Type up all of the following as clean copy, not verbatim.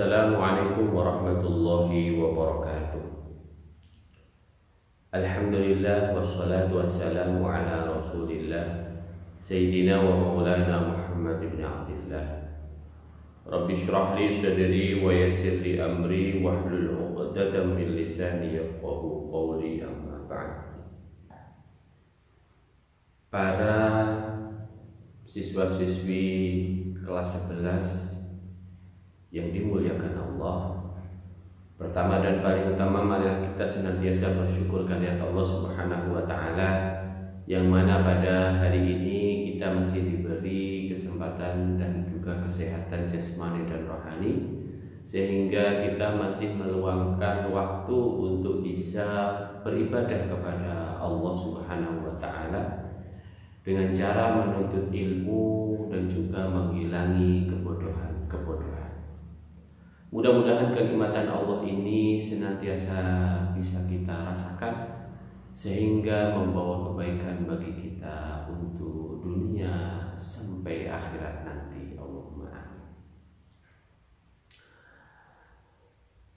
Assalamualaikum warahmatullahi wabarakatuh. Alhamdulillah wassalatu wassalamu ala Rasulillah Sayyidina wa maulana Muhammad ibn Abdillah. Rabbi shrah li sadri wa yassir li amri wahlul 'uqdatam min lisani yafqahu qawli, amma ba'd. Para siswa-siswi kelas 11 yang dimuliakan Allah, pertama dan paling utama, marilah kita senantiasa bersyukur kehadirat Allah Subhanahu wa Ta'ala, yang mana pada hari ini kita masih diberi kesempatan dan juga kesehatan jasmani dan rohani, sehingga kita masih meluangkan waktu untuk bisa beribadah kepada Allah Subhanahu wa Ta'ala dengan cara menuntut ilmu dan juga menghilangi kebodohan. Mudah-mudahan kenikmatan Allah ini senantiasa bisa kita rasakan, sehingga membawa kebaikan bagi kita untuk dunia sampai akhirat nanti. Allahumma amin.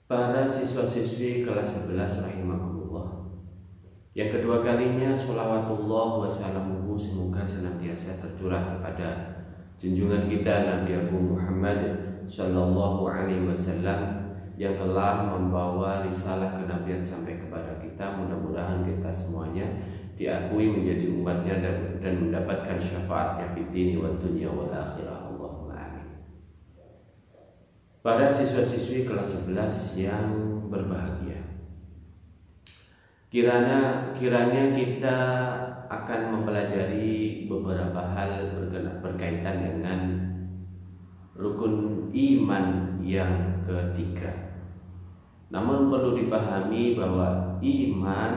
Para siswa-siswi kelas 11 rahimakumullah, yang kedua kalinya sholawatullah wassalamuhu semoga senantiasa tercurah kepada junjungan kita Nabi Agung Muhammad Sallallahu Alaihi Wasallam, yang telah membawa risalah kenabian sampai kepada kita. Mudah-mudahan kita semuanya diakui menjadi umatnya dan mendapatkan syafaatnya fid dini wad dunya wal akhirah. Allahumma amin. Para siswa-siswi kelas 11 yang berbahagia, kiranya kita akan mempelajari beberapa hal berkaitan dengan rukun iman yang ketiga. Namun perlu dipahami bahwa iman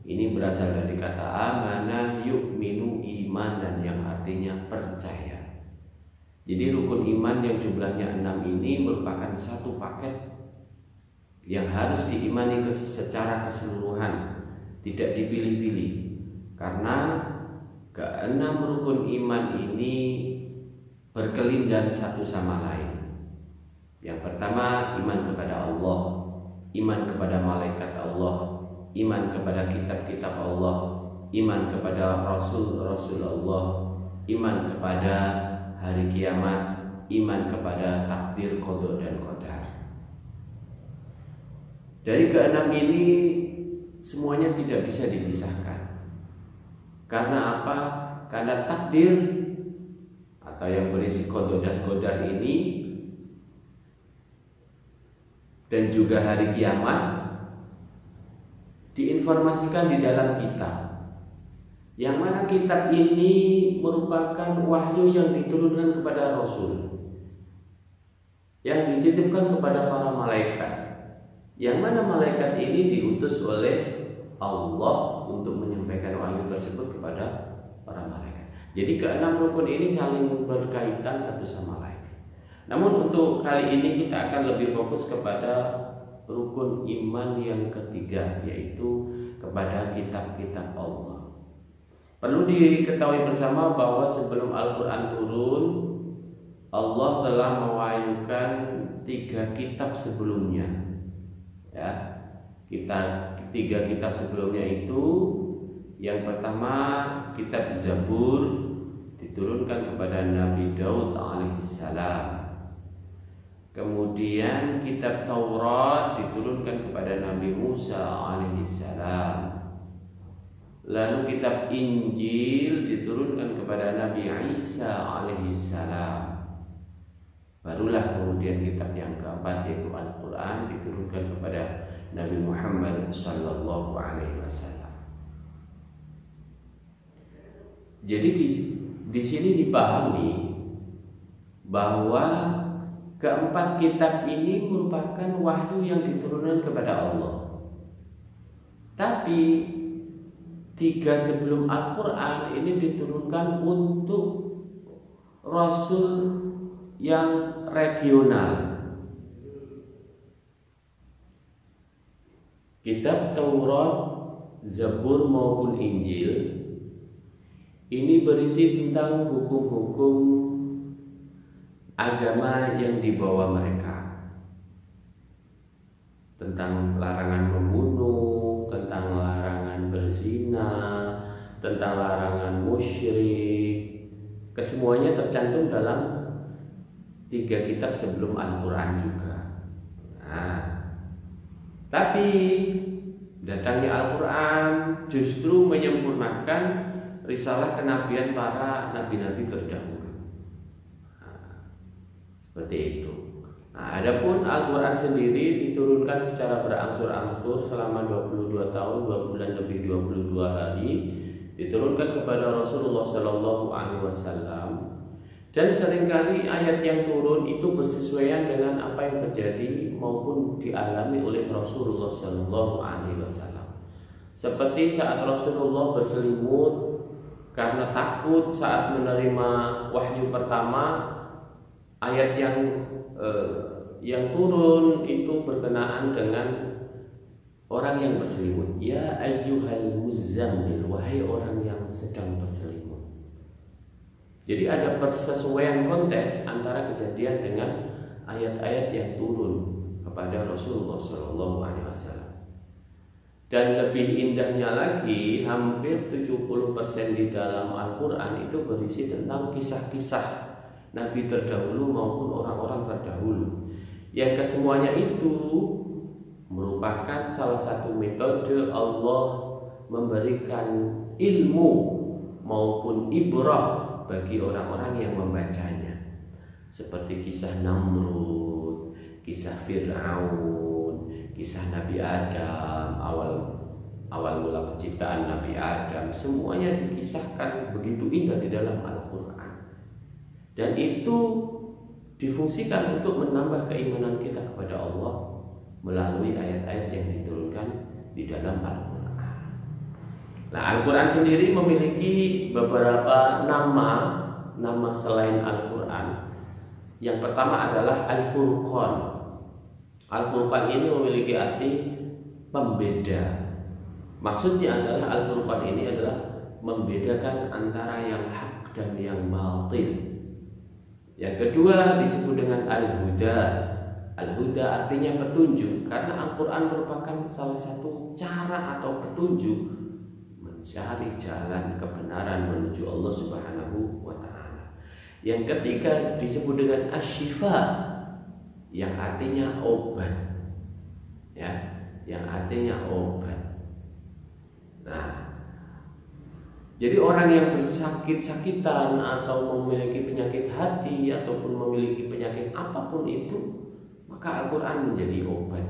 ini berasal dari kata amanah yu'minu imanan, yang artinya percaya. Jadi rukun iman yang jumlahnya 6 ini merupakan satu paket yang harus diimani secara keseluruhan, tidak dipilih-pilih. Karena keenam rukun iman ini berkelindan satu sama lain. Yang pertama, iman kepada Allah, iman kepada malaikat Allah, iman kepada kitab-kitab Allah, iman kepada Rasul Allah, iman kepada hari kiamat, iman kepada takdir, qada dan qadar. Dari keenam ini semuanya tidak bisa dipisahkan. Karena apa? Karena takdir atau yang berisi qada dan qadar ini dan juga hari kiamat diinformasikan di dalam kitab, yang mana kitab ini merupakan wahyu yang diturunkan kepada Rasul, yang dititipkan kepada para malaikat, yang mana malaikat ini diutus oleh Allah untuk menyampaikan wahyu tersebut kepada para malaikat. Jadi keenam rukun ini saling berkaitan satu sama lain. Namun untuk kali ini kita akan lebih fokus kepada rukun iman yang ketiga, yaitu kepada kitab-kitab Allah. Perlu diketahui bersama bahwa sebelum Al-Quran turun, Allah telah mewahyukan 3 kitab sebelumnya. Ya, tiga kitab sebelumnya itu, yang pertama kitab Zabur diturunkan kepada Nabi Daud alaihissalam. Kemudian kitab Taurat diturunkan kepada Nabi Musa alaihissalam. Lalu kitab Injil diturunkan kepada Nabi Isa alaihissalam. Barulah kemudian kitab yang keempat, yaitu Al-Quran, diturunkan kepada Nabi Muhammad Sallallahu Alaihi Wasallam. Jadi di sini dipahami bahwa keempat kitab ini merupakan wahyu yang diturunkan kepada Allah. Tapi 3 sebelum Al-Quran ini diturunkan untuk Rasul yang regional. Kitab Taurat, Zabur maupun Injil ini berisi tentang hukum-hukum agama yang dibawa mereka. tentang larangan membunuh, tentang larangan berzina, tentang larangan musyrik. Kesemuanya tercantum dalam 3 kitab sebelum Al-Quran juga. Nah, tapi datangnya Al-Quran justru menyempurnakan risalah kenabian para nabi-nabi terdahulu. Nah, seperti itu. Nah, adapun Al-Quran sendiri diturunkan secara berangsur-angsur selama 22 tahun, 2 bulan lebih 22 hari, diturunkan kepada Rasulullah Shallallahu Alaihi Wasallam, dan seringkali ayat yang turun itu bersesuaian dengan apa yang terjadi maupun dialami oleh Rasulullah Shallallahu Alaihi Wasallam. Seperti saat Rasulullah berselimut karena takut saat menerima wahyu pertama, ayat yang turun itu berkenaan dengan orang yang berselimut. Ya ayyuhal muzammil, wahai orang yang sedang berselimut. Jadi ada persesuaian konteks antara kejadian dengan ayat-ayat yang turun kepada Rasulullah Shallallahu Alaihi Wasallam. Dan lebih indahnya lagi, hampir 70% di dalam Al-Quran itu berisi tentang kisah-kisah Nabi terdahulu maupun orang-orang terdahulu, yang kesemuanya itu merupakan salah satu metode Allah memberikan ilmu maupun ibrah bagi orang-orang yang membacanya. Seperti kisah Namrud, kisah Fir'aun, kisah Nabi Adam, awal mula penciptaan Nabi Adam, semuanya dikisahkan begitu indah di dalam Al-Quran. Dan itu difungsikan untuk menambah keimanan kita kepada Allah melalui ayat-ayat yang diturunkan di dalam Al-Quran. Nah, Al-Quran sendiri memiliki beberapa nama selain Al-Quran. Yang pertama adalah Al-Furqan. Al-Furqan ini memiliki arti pembeda. Maksudnya adalah Al-Furqan ini adalah membedakan antara yang hak dan yang batil. Yang kedua disebut dengan Al-Huda. Al-Huda artinya petunjuk, karena Al-Quran merupakan salah satu cara atau petunjuk mencari jalan kebenaran menuju Allah Subhanahu wa Ta'ala. Yang ketiga disebut dengan Asy-Syifa, yang artinya obat, ya, yang artinya obat. Nah, jadi orang yang bersakit-sakitan atau memiliki penyakit hati ataupun memiliki penyakit apapun itu, maka Al-Quran menjadi obat.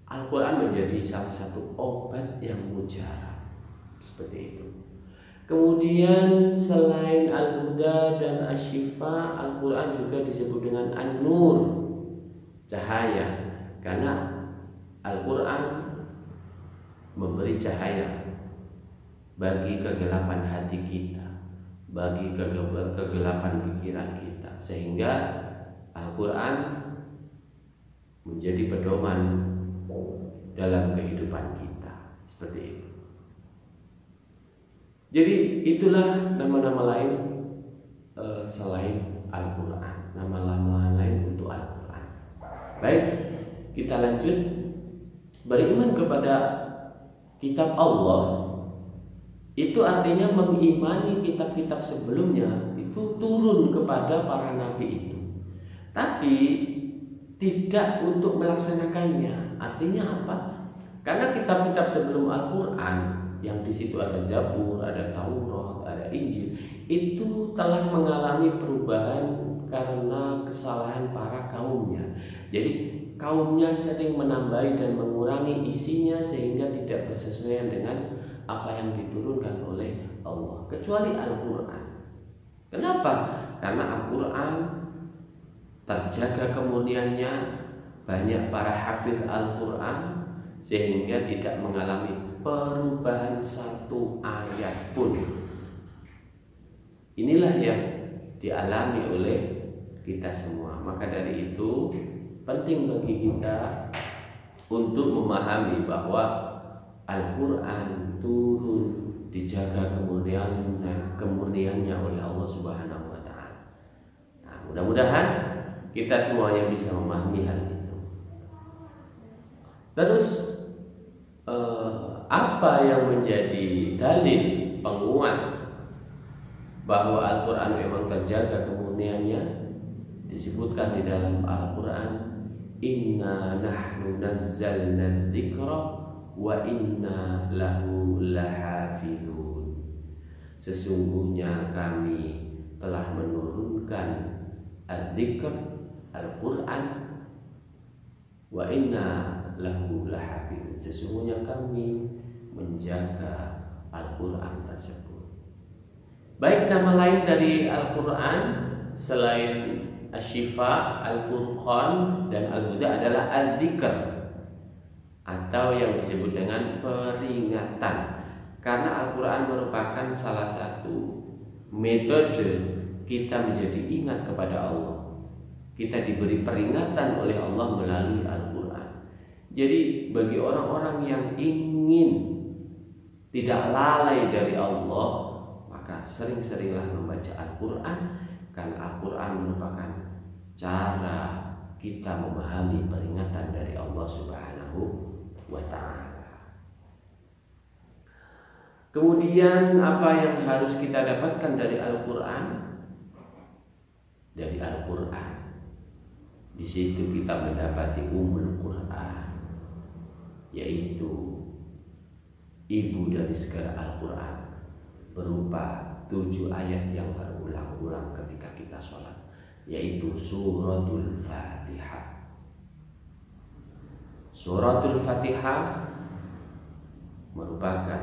Al-Quran menjadi salah satu obat yang mujarab. Seperti itu. Kemudian selain Al-Huda dan Asy-Syifa, Al-Quran juga disebut dengan An-Nur, cahaya. Karena Al-Quran memberi cahaya bagi kegelapan hati kita, bagi kegelapan pikiran kita, sehingga Al-Quran menjadi pedoman dalam kehidupan kita. Seperti itu. Jadi itulah nama-nama lain selain Al-Quran, nama-nama lain untuk Al-Quran. Baik, kita lanjut. Beriman kepada kitab Allah itu artinya mengimani kitab-kitab sebelumnya itu turun kepada para nabi itu, tapi tidak untuk melaksanakannya. Artinya apa? Karena kitab-kitab sebelum Al-Quran, yang di situ ada Zabur, ada Taurat, ada Injil, itu telah mengalami perubahan karena kesalahan para kaumnya. Jadi kaumnya sering menambahi dan mengurangi isinya sehingga tidak bersesuaian dengan apa yang diturunkan oleh Allah, kecuali Al-Quran. Kenapa? Karena Al-Quran terjaga kemurniannya, banyak para hafiz Al-Quran, sehingga tidak mengalami perubahan satu ayat pun. Inilah yang dialami oleh kita semua. Maka dari itu penting bagi kita untuk memahami bahwa Al-Quran turun dijaga kemurniannya oleh Allah Subhanahu wa Ta'ala. Nah, mudah-mudahan kita semuanya bisa memahami hal itu. Terus apa yang menjadi dalil penguat bahwa Al-Quran memang terjaga kemurniannya? Disebutkan di dalam Al-Quran, inna nahnu nazzalna dzikra wa inna lahu lahafizun. Sesungguhnya kami telah menurunkan al-dzikr, Al-Quran, wa inna lahu lahafizun. Sesungguhnya kami menjaga Al-Quran tersebut. Baik nama lain dari Al-Quran selain Asy-Syifa, Al-Furqan, dan Al-Huda adalah Al-Dzikr, atau yang disebut dengan peringatan. Karena Al-Quran merupakan salah satu metode kita menjadi ingat kepada Allah. Kita diberi peringatan oleh Allah melalui Al-Quran. Jadi bagi orang-orang yang ingin tidak lalai dari Allah, maka sering-seringlah membaca Al-Quran. Karena Al-Quran merupakan cara kita memahami peringatan dari Allah Subhanahu wa Ta'ala. Kemudian apa yang harus kita dapatkan dari Al-Quran? Dari Al-Quran, di situ kita mendapati Ummul Quran, yaitu ibu dari segala Al-Quran, berupa 7 ayat yang terulang-ulang ketika kita sholat, yaitu Suratul Fatihah. Suratul Fatihah merupakan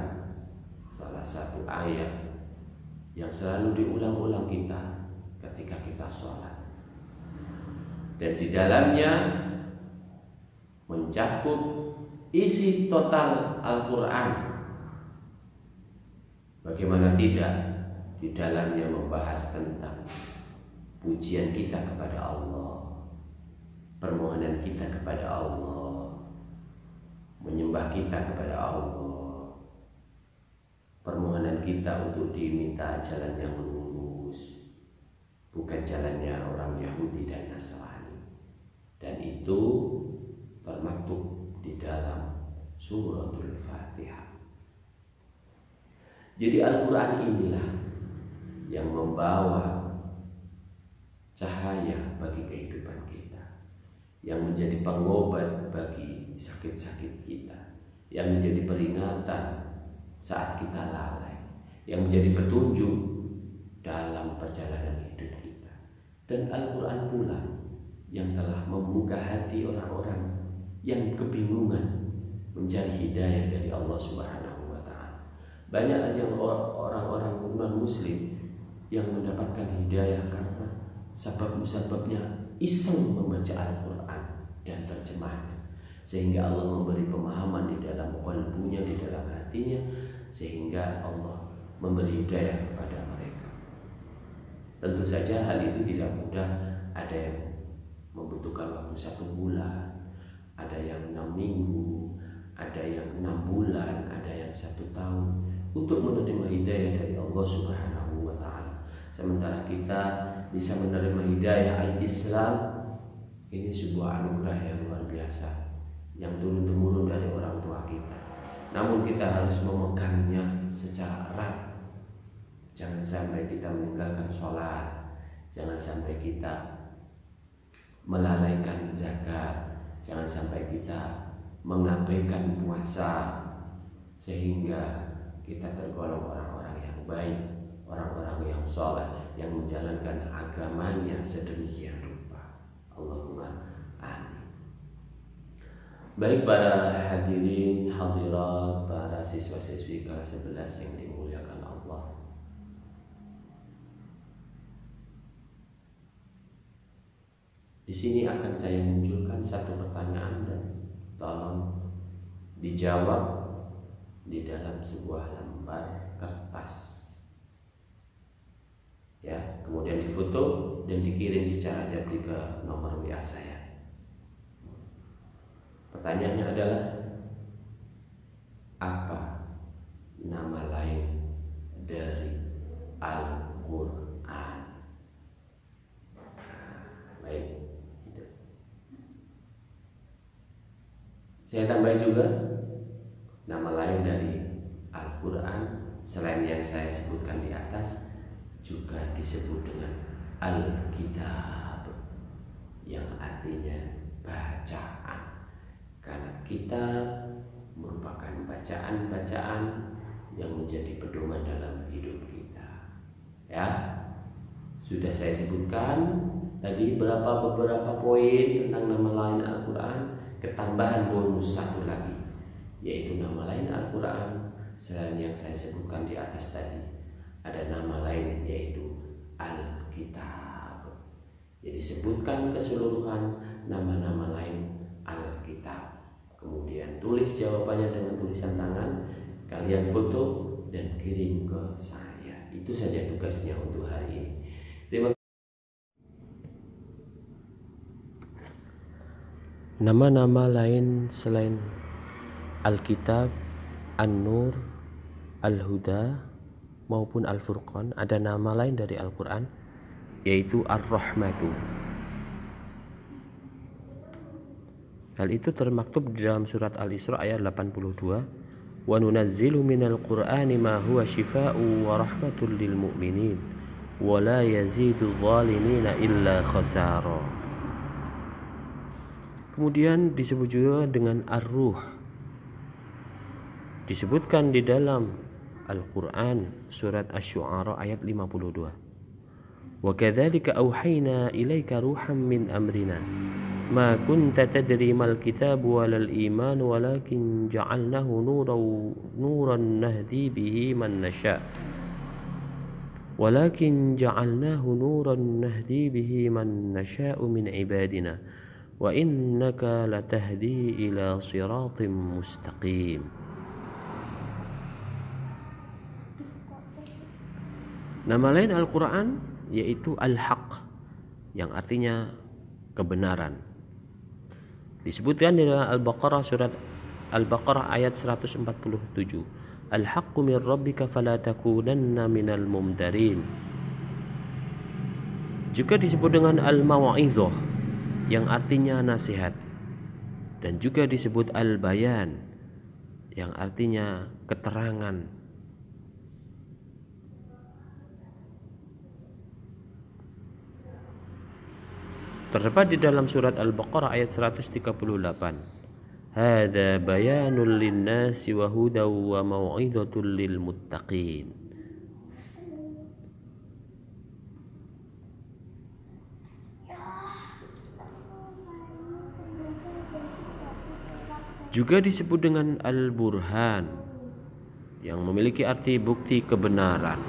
salah satu ayat yang selalu diulang-ulang kita ketika kita sholat, dan di dalamnya mencakup isi total Al-Quran. Bagaimana tidak, di dalamnya membahas tentang pujian kita kepada Allah, permohonan kita kepada Allah, menyembah kita kepada Allah, permohonan kita untuk diminta jalan yang lurus, bukan jalannya orang Yahudi dan Nasrani. Dan itu termaktub di dalam Suratul Fatihah. Jadi Al-Quran inilah yang membawa cahaya bagi kehidupan kita, yang menjadi pengobat bagi sakit-sakit kita, yang menjadi peringatan saat kita lalai, yang menjadi petunjuk dalam perjalanan hidup kita. Dan Al-Quran pula yang telah membuka hati orang-orang yang kebingungan mencari hidayah dari Allah Subhanahu wa Ta'ala. Banyak aja orang-orang non-muslim yang mendapatkan hidayah karena sebab-sebabnya iseng membaca Al-Quran dan terjemahnya, sehingga Allah memberi pemahaman di dalam qalbunya, di dalam hatinya, sehingga Allah memberi hidayah kepada mereka. Tentu saja hal itu tidak mudah. Ada yang membutuhkan waktu 1 bulan, ada yang 6 minggu, ada yang 6 bulan, ada yang 1 tahun untuk menerima hidayah dari Allah Subhanahu wa Ta'ala. Sementara kita bisa menerima hidayah al-Islam, ini sebuah anugerah yang luar biasa yang turun-temurun dari orang tua kita. Namun kita harus memegangnya secara erat. Jangan sampai kita meninggalkan sholat, jangan sampai kita melalaikan zakat, jangan sampai kita mengabaikan puasa, sehingga kita tergolong orang-orang yang baik, orang-orang yang soleh, yang menjalankan agamanya sedemikian rupa. Allahumma amin. Baik para hadirin hadirat, para siswa-siswi kelas 11 yang dimuliakan Allah, di sini akan saya munculkan satu pertanyaan dan tolong dijawab di dalam sebuah lembar kertas. Ya, kemudian difoto dan dikirim secara jabri ke nomor WA saya. Pertanyaannya adalah, apa nama lain dari Al-Quran? Baik. Saya tambah juga nama lain dari Al-Quran selain yang saya sebutkan di atas juga disebut dengan Al-Kitab, yang artinya bacaan. Karena kitab merupakan bacaan-bacaan yang menjadi pedoman dalam hidup kita. Ya, sudah saya sebutkan tadi beberapa poin tentang nama lain Al-Quran. Ketambahan bonus satu lagi, yaitu nama lain Al-Quran selain yang saya sebutkan di atas tadi, ada nama lain yaitu Alkitab. Jadi sebutkan keseluruhan nama-nama lain Alkitab. Kemudian tulis jawabannya dengan tulisan tangan, kalian foto dan kirim ke saya. Itu saja tugasnya untuk hari ini. Terima kasih. Nama-nama lain selain Alkitab, An-Nur, Al-Huda maupun Al-Furqan, ada nama lain dari Al-Quran yaitu Ar-Rahmatu. Hal itu termaktub di dalam surat Al-Isra ayat 82, wa nunazzilu minal qur'ani ma huwa shifaa'u wa rahmatul lil mu'minin wa la yazidu zalimina illa khasara. Kemudian disebut juga dengan Ar-Ruh, disebutkan di dalam Al-Quran surat Asy-Syu'ara ayat 52. Wa kadzalika auhayna ilaika ruham min amrina ma kunta tadri mal kitab walal iman walakin ja'alnahu nuran nahdi bihi man nasha min ibadina wa innaka latahdi ila siratim mustaqim. Nama lain Al-Quran yaitu Al-Haq, yang artinya kebenaran. Disebutkan di dalam Al-Baqarah surat Al-Baqarah ayat 147. Al-haqqu min rabbika fala takunanna minal mumtarin. Juga disebut dengan Al-Maw'idhah, yang artinya nasihat. Dan juga disebut Al-Bayan, yang artinya keterangan. Terdapat di dalam surat Al-Baqarah ayat 138. Hadza bayanul linnasi wa hudaw wa mau'izatul lil muttaqin. Juga disebut dengan Al-Burhan, yang memiliki arti bukti kebenaran.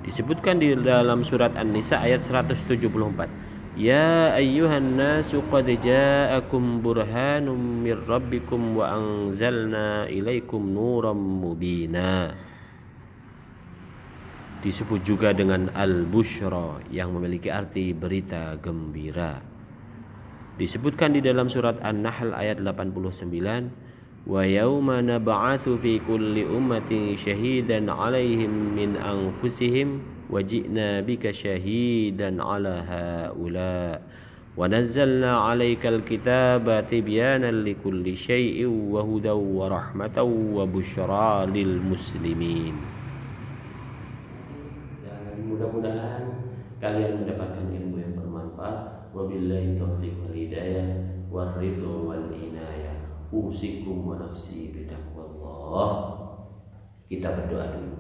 Disebutkan di dalam surat An-Nisa ayat 174. Ya ayyuhan nasu qad ja'akum burhanum mir rabbikum wa anzalna ilaikum nuram mubina. Disebut juga dengan Al-Busyra, yang memiliki arti berita gembira. Disebutkan di dalam surat An-Nahl ayat 89. Wa yauma nab'atsu fi kulli ummatin syahidan 'alaihim min anfusihim wa ji'na bika syahidan 'ala haula wa nazzalna 'alaikal kitaba tibyanan likulli syai'in wa hudaw wa rahmatan wa busyra lil muslimin. Dan mudah-mudahan kalian mendapatkan ilmu yang bermanfaat. Wabillahi taufiq wal hidayah war ridho wal inayah. Usikum wa nafsi bitaqwallah. Kita berdoa dulu.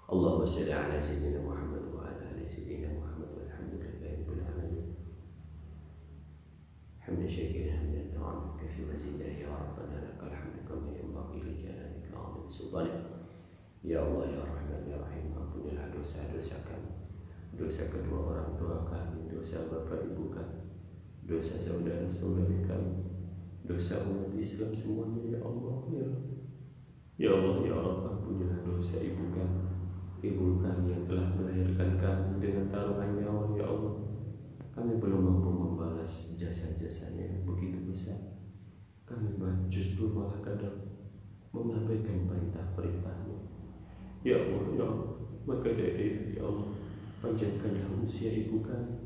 Allahumma shalli ala sayyidina Muhammad wa ala ali sayyidina Muhammad walhamdulillahirabbil alamin. Hamdan syakiran hamdan ta'ala kafi mazidah ya rabbana lakal hamdu kama yanbaghi li jalalika wa sultanik. Ya Allah ya Rahman ya Rahim, ampunilah dosa-dosa kami, dosa kedua orang tua kami, dosa bapak ibu kami, dosa saudara-saudari kami, dosa umat Islam semuanya ya Allah ya. Ya Allah ya Allah, ampunilah dosa ibu kami yang telah melahirkan kami dengan taruhan nyawa ya Allah. Kami belum mampu membalas jasa-jasanya yang begitu besar. Kami justru malah kadang mengabaikan perintah-perintah-Mu. Ya Allah ya Allah, maka dari ya Allah, panjangkanlah usia ibu kami,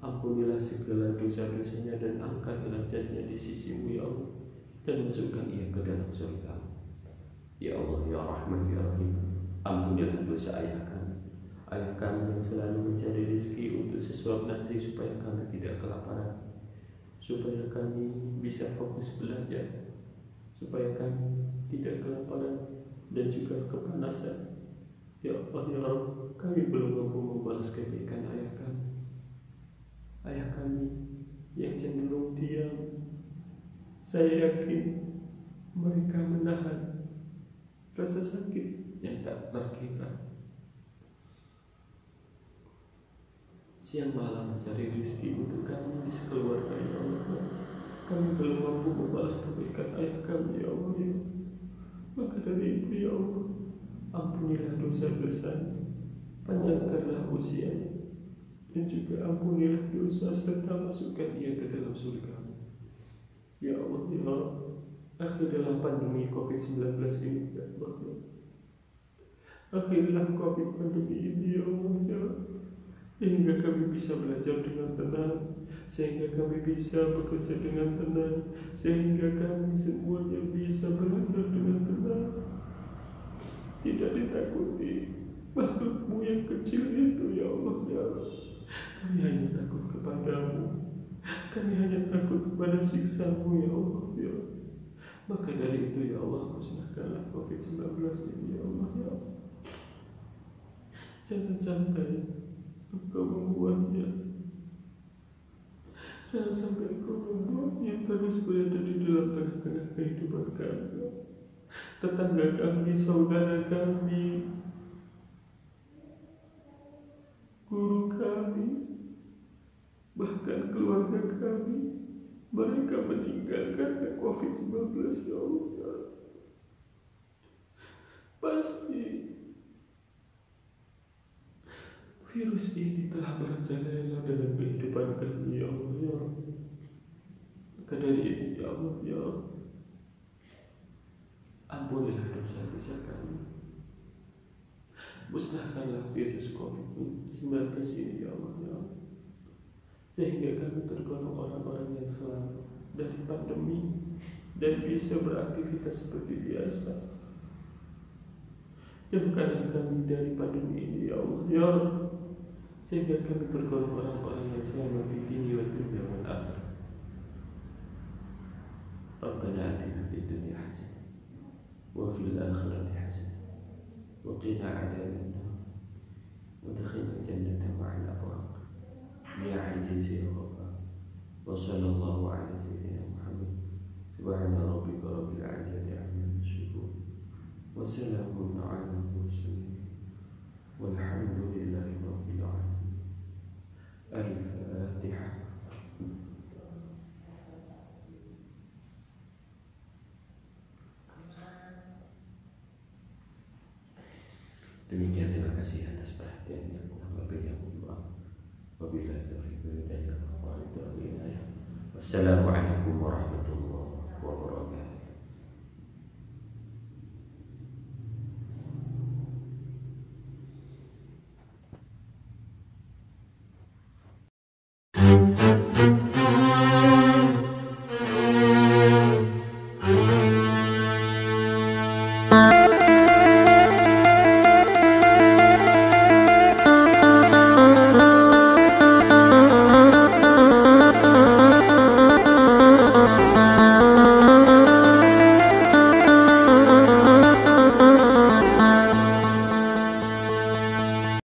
Ampunilah segala dosa-dosanya dan angkat derajatnya di sisi-Mu ya Allah, dan masukkan ia ke dalam surga. Ya Allah ya Rahman ya Rahim, ampunilah dosa ayah kami yang selalu mencari rezeki untuk sesuap nasi supaya kami tidak kelaparan, supaya kami bisa fokus belajar, supaya kami tidak kelaparan dan juga kepanasan. Ya Allah ya Rabb, kami belum mampu membalas kebaikan ayah kami yang cenderung diam. Saya yakin mereka menahan rasa sakit yang tak terkira, siang malam mencari rezeki untuk kami di sekeluarga ya Allah. Kami belum mampu membalas kebaikan ayah kami ya Allah ya. Maka dari itu ya Allah, ampunilah dosa-dosanya, panjangkanlah usianya, dan juga ampunilah dosa serta masukkan ia ke dalam surga. Ya Allah ya Allah, akhirlah pandemi COVID-19 ini ya Allah. Akhirlah COVID pandemi ini ya Allah ya, hingga kami bisa belajar dengan tenang, sehingga kami bisa bekerja dengan tenang, sehingga kami semuanya bisa belajar dengan tenang, tidak ditakuti makhluk-Mu yang kecil itu ya Allah ya. Kami hanya takut kepadamu, kami hanya takut kepada siksa-Mu ya Allah ya. Maka dari itu ya Allah, musnahkanlah COVID-19 ini ya Allah ya. Jangan sampai Engkau membuatnya, jangan sampai Engkau membuatnya terus berada di dalam tengah-tengah kehidupan kami, tetangga kami, saudara kami, guru kami, bahkan keluarga kami. Mereka meninggal karena COVID-19 ya Allah. Pasti virus ini telah merajalela dalam kehidupan kami ya Allah ya. Maka dari ini ya Allah ya, ampunilah dosa-dosa kami, musnahkanlah virus COVID-19 ini ya Allah ya, sehingga kami tergolong orang-orang yang selamat dari pandemi dan bisa beraktivitas seperti biasa. Jauhkanlah kami dari pandemi ini ya Allah ya, sehingga kami tergolong orang-orang yang selamat di dunia wa dunia wal akhirah. Rabbana atina fid dunya hasanah wa fil akhirati hasanah wa qina adzaban nar wa adkhilna jannata ma'al abrar ya aziz ya ghaffar. Wa sallallahu ala sayyidina Muhammad subhana rabbika rabbil izzati amma yasifun wa salamun ala al-mursalin walhamdulillahi rabbil alamin. Al-Fatihah. Demikian, terima kasih atas perhatiannya. Wabillahi taufiq wal hidayah. Wassalamualaikum warahmatullahi wabarakatuh.